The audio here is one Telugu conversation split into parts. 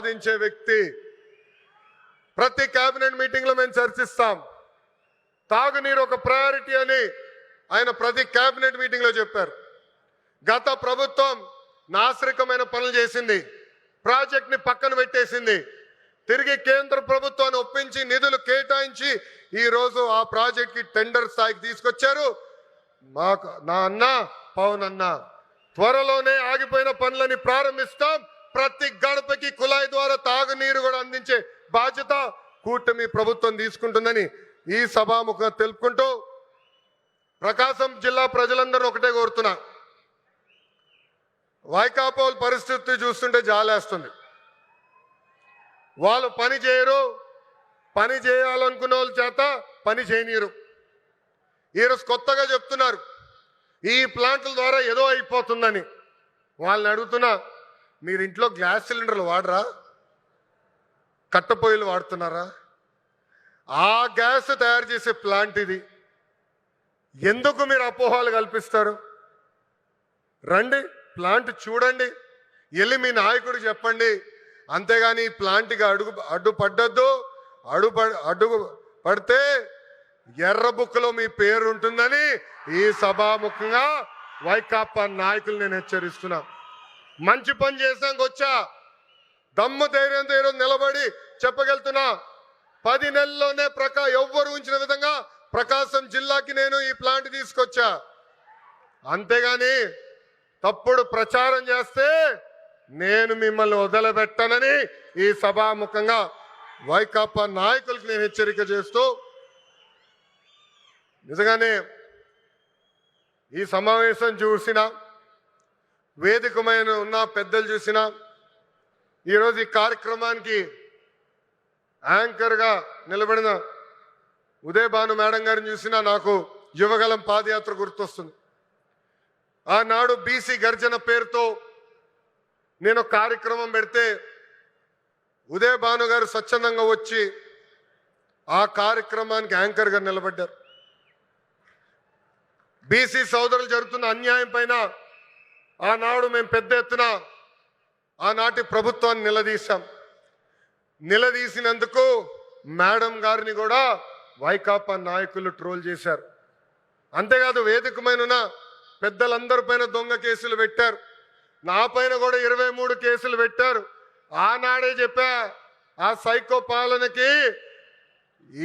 సాధించే వ్యక్తి. ప్రతి కేబినెట్ మీటింగ్ లో మేము చర్చిస్తాం. తాగునీరు ఒక ప్రయారిటీ అని ఆయన ప్రతి కేబినెట్ మీటింగ్ లో చెప్పారు. గత ప్రభుత్వం నాశరికమైన పనులు చేసింది, ప్రాజెక్ట్ ని పక్కన పెట్టేసింది. తిరిగి కేంద్ర ప్రభుత్వాన్ని ఒప్పించి నిధులు కేటాయించి ఈ రోజు ఆ ప్రాజెక్ట్ కి టెండర్ స్థాయికి తీసుకొచ్చారు. నా అన్న పవన్ అన్న త్వరలోనే ఆగిపోయిన పనులని ప్రారంభిస్తాం. ప్రతి గడపకి కుళాయి ద్వారా తాగునీరు కూడా అందించే బాధ్యత కూటమి ప్రభుత్వం తీసుకుంటుందని ఈ సభాముఖంగా తెలుపుకుంటూ ప్రకాశం జిల్లా ప్రజలందరూ ఒకటే కోరుతున్నా, వైకాపా పరిస్థితి చూస్తుంటే జాలేస్తుంది. వాళ్ళు పని చేయరు, పని చేయాలనుకున్న వాళ్ళ చేత పని చేయనీరు. ఈరోజు కొత్తగా చెప్తున్నారు ఈ ప్లాంట్ల ద్వారా ఏదో అయిపోతుందని. వాళ్ళని అడుగుతున్నా, మీరు ఇంట్లో గ్యాస్ సిలిండర్లు వాడరా, కట్టెపొయ్యిలు వాడుతున్నారా? ఆ గ్యాస్ తయారు చేసే ప్లాంట్ ఇది. ఎందుకు మీరు అపోహలు కల్పిస్తారు? రండి, ప్లాంట్ చూడండి, వెళ్ళి మీ నాయకుడు చెప్పండి. అంతేగాని ఈ ప్లాంట్కి అడ్డు పడితే ఎర్ర బుక్కులో మీ పేరు ఉంటుందని ఈ సభాముఖంగా వైకాపా నాయకులు నేను హెచ్చరిస్తున్నా. మంచి పని చేసాక వచ్చా, దమ్ము ధైర్యంతో ఈరోజు నిలబడి చెప్పగలుగుతున్నా. 10 నెలల్లోనే ఎవ్వరు ఉంచిన విధంగా ప్రకాశం జిల్లాకి నేను ఈ ప్లాంట్ తీసుకొచ్చా. అంతేగాని తప్పుడు ప్రచారం చేస్తే నేను మిమ్మల్ని వదిలిపెట్టనని ఈ సభాముఖంగా వైకాపా నాయకులకు నేను హెచ్చరిక చేస్తూ, నిజంగానే ఈ సమావేశం చూసినా, వేదికమైన ఉన్న పెద్దలు చూసినా, ఈరోజు ఈ కార్యక్రమానికి యాంకర్గా నిలబడిన ఉదయ్ భాను మేడం గారిని చూసినా నాకు యువగలం పాదయాత్ర గుర్తొస్తుంది. ఆనాడు బీసీ గర్జన పేరుతో నేను కార్యక్రమం పెడితే ఉదయ్ భాను గారు స్వచ్ఛందంగా వచ్చి ఆ కార్యక్రమానికి యాంకర్గా నిలబడ్డారు. బీసీ సోదరులు జరుగుతున్న అన్యాయం పైన ఆనాడు మేము పెద్ద ఎత్తున ఆనాటి ప్రభుత్వాన్ని నిలదీశాం. నిలదీసినందుకు మేడం గారిని కూడా వైకాపా నాయకులు ట్రోల్ చేశారు. అంతేకాదు వేదికమైన పెద్దలందరి పైన దొంగ కేసులు పెట్టారు. నా పైన కూడా 23 కేసులు పెట్టారు. ఆనాడే చెప్పా, ఆ సైకో పాలనకి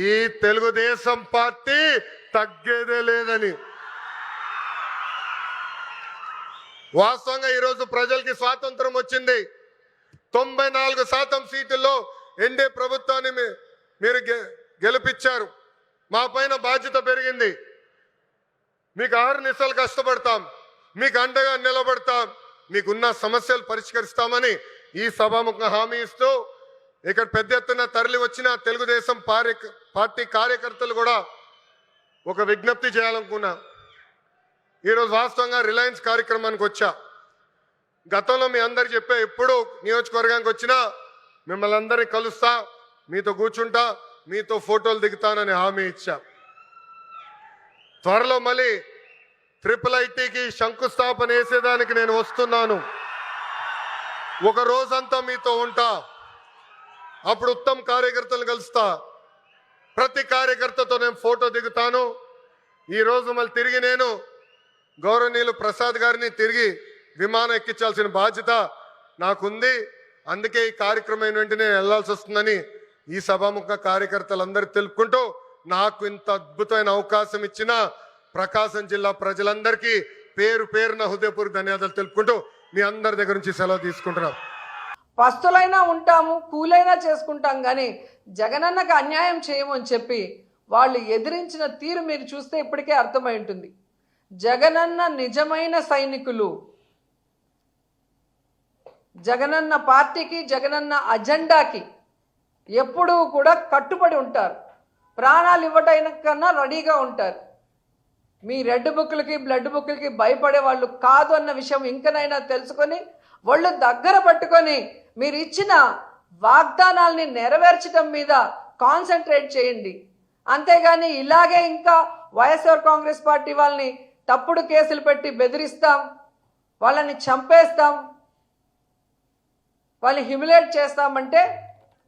ఈ తెలుగుదేశం పార్టీ తగ్గేదే లేదని. వాస్తవంగా ఈరోజు ప్రజలకి స్వాతంత్రం వచ్చింది. 94% సీటుల్లో ఎన్డీఏ ప్రభుత్వాన్ని మీరు గెలిపించారు. మా పైన బాధ్యత పెరిగింది. మీకు 6 నిమిషాలు కష్టపడతాం, మీకు అండగా నిలబడతాం, మీకున్న సమస్యలు పరిష్కరిస్తామని ఈ సభాముఖంగా హామీ ఇస్తూ, ఇక్కడ పెద్ద ఎత్తున తరలి వచ్చిన తెలుగుదేశం పార్టీ కార్యకర్తలు కూడా ఒక విజ్ఞప్తి చేయాలనుకున్నా. ఈరోజు వాస్తవంగా రిలయన్స్ కార్యక్రమానికి వచ్చా. గతంలో మీ అందరు చెప్పే, ఎప్పుడు నియోజకవర్గానికి వచ్చినా మిమ్మల్ని అందరినీ కలుస్తా, మీతో కూర్చుంటా, మీతో ఫోటోలు దిగుతానని హామీ ఇచ్చా. త్వరలో మళ్ళీ IIITకి శంకుస్థాపన వేసేదానికి నేను వస్తున్నాను. ఒక రోజంతా మీతో ఉంటా. అప్పుడు ఉత్తమ్ కార్యకర్తలు కలుస్తా. ప్రతి కార్యకర్తతో నేను ఫోటో దిగుతాను. ఈరోజు మళ్ళీ తిరిగి నేను గౌరవనీయులు ప్రసాద్ గారిని తిరిగి విమానం ఎక్కించాల్సిన బాధ్యత నాకుంది. అందుకే ఈ కార్యక్రమం వెంటనే వెళ్లాల్సి వస్తుందని ఈ సభాముఖ కార్యకర్తలందరూ తెలుపుకుంటూ, నాకు ఇంత అద్భుతమైన అవకాశం ఇచ్చిన ప్రకాశం జిల్లా ప్రజలందరికీ పేరు పేరున హృదయపూర్వక ధన్యవాదాలు తెలుపుకుంటూ మీ అందరి దగ్గర నుంచి సెలవు తీసుకుంటున్నాం. పస్తులైనా ఉంటాము, కూలైనా చేసుకుంటాం, కానీ జగనన్నకు అన్యాయం చేయమని చెప్పి వాళ్ళు ఎదిరించిన తీరు మీరు చూస్తే ఇప్పటికే అర్థమై ఉంటుంది. జగనన్న నిజమైన సైనికులు. జగనన్న పార్టీకి, జగనన్న అజెండాకి ఎప్పుడూ కూడా కట్టుబడి ఉంటారు. ప్రాణాలు ఇవ్వడానికన్నా రెడీగా ఉంటారు. మీ రెడ్ బుక్లకి, బ్లడ్ బుక్లకి భయపడే వాళ్ళు కాదు అన్న విషయం ఇంకనైనా తెలుసుకొని వాళ్ళు దగ్గర పట్టుకొని మీరు ఇచ్చిన వాగ్దానాల్ని నెరవేర్చడం మీద కాన్సన్ట్రేట్ చేయండి. అంతేగాని ఇలాగే ఇంకా వైఎస్ఆర్ కాంగ్రెస్ పార్టీ వాళ్ళని తప్పుడు కేసులు పెట్టి బెదిరిస్తాం, వాళ్ళని చంపేస్తాం, వాళ్ళని హ్యూమిలేట్ చేస్తామంటే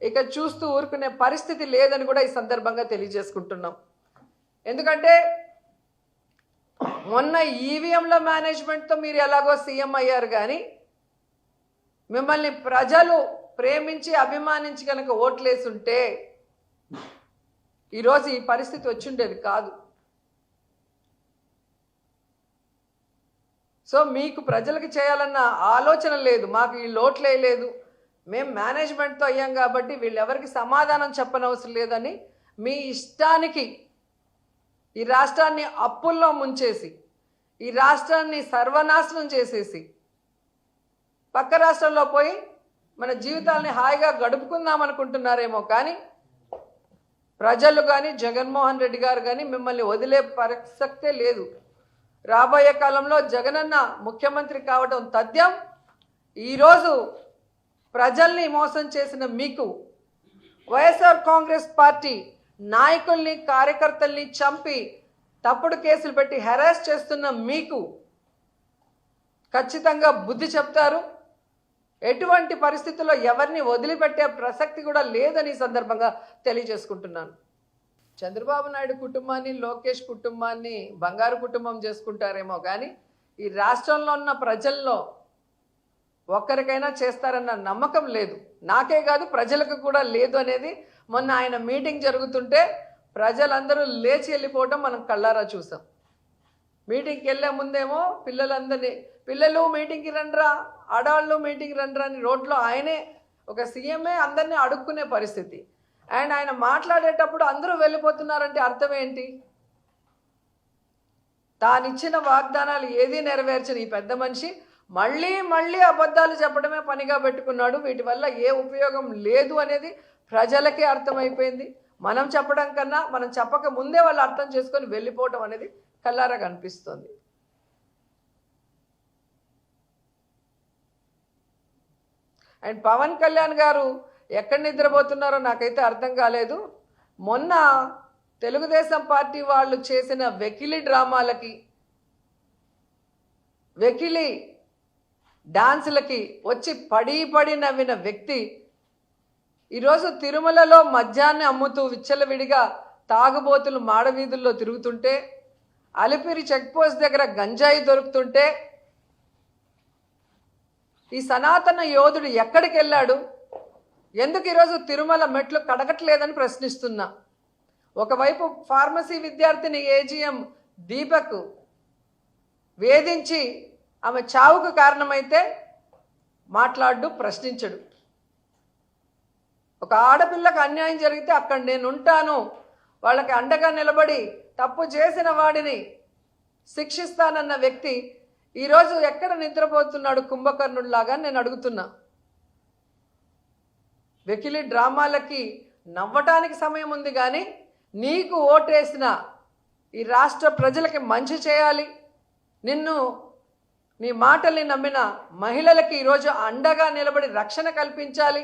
ఇక చూస్తూ ఊరుకునే పరిస్థితి లేదని కూడా ఈ సందర్భంగా తెలియజేసుకుంటున్నాం. ఎందుకంటే మొన్న ఈవీఎంల మేనేజ్మెంట్తో మీరు ఎలాగో సీఎం అయ్యారు, కానీ మిమ్మల్ని ప్రజలు ప్రేమించి అభిమానించి కనుక ఓట్లేసుంటే ఈరోజు ఈ పరిస్థితి వచ్చిండేది కాదు. సో మీకు ప్రజలకు చేయాలన్న ఆలోచన లేదు, మాకు ఈ లోట్లే లేదు, మేము మేనేజ్మెంట్తో అయ్యాం కాబట్టి వీళ్ళెవరికి సమాధానం చెప్పనవసరం లేదని మీ ఇష్టానికి ఈ రాష్ట్రాన్ని అప్పుల్లో ముంచేసి ఈ రాష్ట్రాన్ని సర్వనాశనం చేసేసి పక్క రాష్ట్రంలో పోయి మన జీవితాల్ని హాయిగా గడుపుకుందాం అనుకుంటున్నారేమో, కానీ ప్రజలు కానీ జగన్మోహన్ రెడ్డి గారు కానీ మిమ్మల్ని వదిలే ప్రసక్తే లేదు. రాబోయే కాలంలో జగనన్న ముఖ్యమంత్రి కావడం తథ్యం. ఈరోజు ప్రజల్ని మోసం చేసిన మీకు, వైఎస్ఆర్ కాంగ్రెస్ పార్టీ నాయకుల్ని కార్యకర్తల్ని చంపి తప్పుడు కేసులు పెట్టి హెరాస్ చేస్తున్న మీకు ఖచ్చితంగా బుద్ధి చెప్తారు. ఎటువంటి పరిస్థితుల్లో ఎవరిని వదిలిపెట్టే ప్రసక్తి కూడా లేదని ఈ సందర్భంగా తెలియజేసుకుంటున్నాను. చంద్రబాబు నాయుడు కుటుంబాన్ని, లోకేష్ కుటుంబాన్ని బంగారు కుటుంబం చేసుకుంటారేమో, కానీ ఈ రాష్ట్రంలో ఉన్న ప్రజల్లో ఒక్కరికైనా చేస్తారన్న నమ్మకం లేదు. నాకే కాదు, ప్రజలకు కూడా లేదు అనేది మొన్న ఆయన మీటింగ్ జరుగుతుంటే ప్రజలందరూ లేచి వెళ్ళిపోవటం మనం కళ్ళారా చూసాం. మీటింగ్కి వెళ్ళే ముందేమో పిల్లలు మీటింగ్కి రండ్రా, ఆడవాళ్ళు మీటింగ్కి రండ్రా అని రోడ్లో ఆయనే ఒక సీఎంఏ అందరినీ అడుక్కునే పరిస్థితి. అండ్ ఆయన మాట్లాడేటప్పుడు అందరూ వెళ్ళిపోతున్నారంటే అర్థం ఏంటి? తానిచ్చిన వాగ్దానాలు ఏదీ నెరవేర్చని ఈ పెద్ద మనిషి మళ్ళీ మళ్ళీ అబద్ధాలు చెప్పడమే పనిగా పెట్టుకున్నాడు. వీటి వల్ల ఏ ఉపయోగం లేదు అనేది ప్రజలకే అర్థమైపోయింది. మనం చెప్పడం కన్నా మనం చెప్పక ముందే వాళ్ళు అర్థం చేసుకొని వెళ్ళిపోవటం అనేది కళ్ళారా కనిపిస్తుంది. అండ్ పవన్ కళ్యాణ్ గారు ఎక్కడ నిద్రపోతున్నారో నాకైతే అర్థం కాలేదు. మొన్న తెలుగుదేశం పార్టీ వాళ్ళు చేసిన వెకిలి డ్రామాలకి, వెకిలి డాన్సులకి వచ్చి పడి నవ్విన వ్యక్తి ఈరోజు తిరుమలలో మద్యాన్ని అమ్ముతూ విచ్చలవిడిగా తాగుబోతులు మాడవీధుల్లో తిరుగుతుంటే, అలిపిరి చెక్పోస్ట్ దగ్గర గంజాయి దొరుకుతుంటే ఈ సనాతన యోధుడు ఎక్కడికి వెళ్ళాడు? ఎందుకు ఈరోజు తిరుమల మెట్లు కడగట్లేదని ప్రశ్నిస్తున్నా. ఒకవైపు ఫార్మసీ విద్యార్థిని ఏజీఎం దీపక్ వేధించి ఆమె చావుకు కారణమైతే మాట్లాడు, ప్రశ్నించడు. ఒక ఆడపిల్లకు అన్యాయం జరిగితే అక్కడ నేను ఉంటాను, వాళ్ళకి అండగా నిలబడి తప్పు చేసిన వాడిని శిక్షిస్తానన్న వ్యక్తి ఈరోజు ఎక్కడ నిద్రపోతున్నాడు కుంభకర్ణుడిలాగా నేను అడుగుతున్నా. వెకిలి డ్రామాలకి నవ్వటానికి సమయం ఉంది, కానీ నీకు ఓటేసిన ఈ రాష్ట్ర ప్రజలకి మంచి చేయాలి, నీ మాటల్ని నమ్మిన మహిళలకి ఈరోజు అండగా నిలబడి రక్షణ కల్పించాలి,